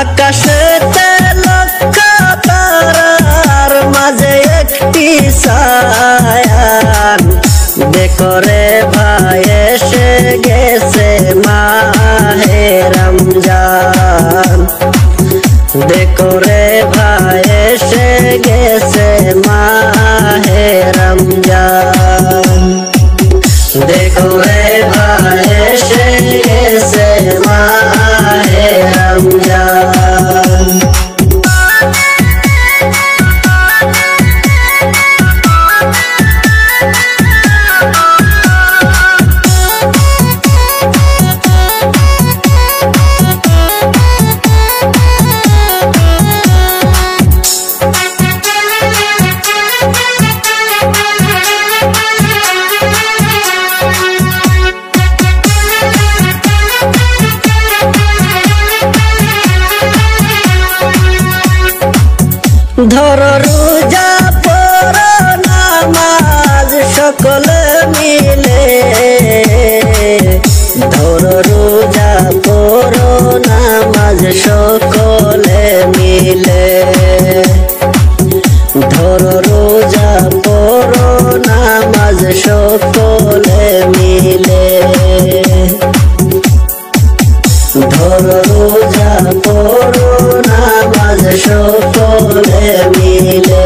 আকাশেতে লক্ষ তারার মাঝে একটি ছায়ান দেখো রে ভাই এসে গেছে মাহে রমজান দেখো রে ভাই এসে গেছে মাহে রমজান দেখো রে ভাই এসে গেছে মাহে রমজান ধরো রোজা পড়ো নামাজ সকলে মিলে ধরো রোজা পড়ো নামাজ সকলে মিলে ধরো রোজা পড়ো নামাজ সকলে মিলে ধরো রোজা পড়ো নামাজ সকলে মিলে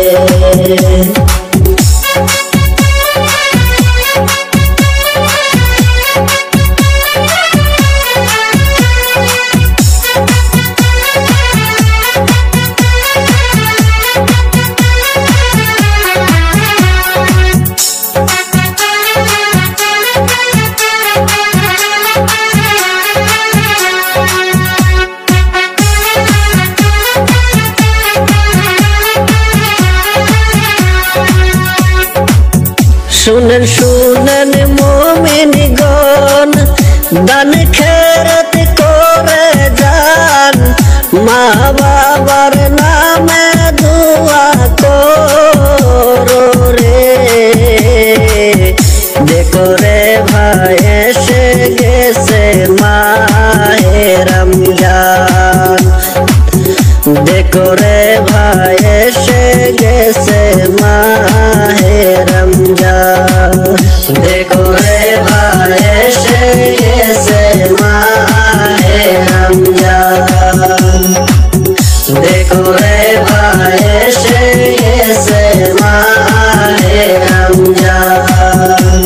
শুনেন শুনেন মুমিনগণ দান খেরাত করে যান মা বাবার নামে দোয়া করো রে দেখো রে ভাই এসে গেছে মাহে রমজান দেখো রে ভাই এসে গেছে মাহে রমজান দেখো রে ভাই এসে গেছে মাহে রমজান দেখো রে ভাই এসে গেছে মাহে রমজান।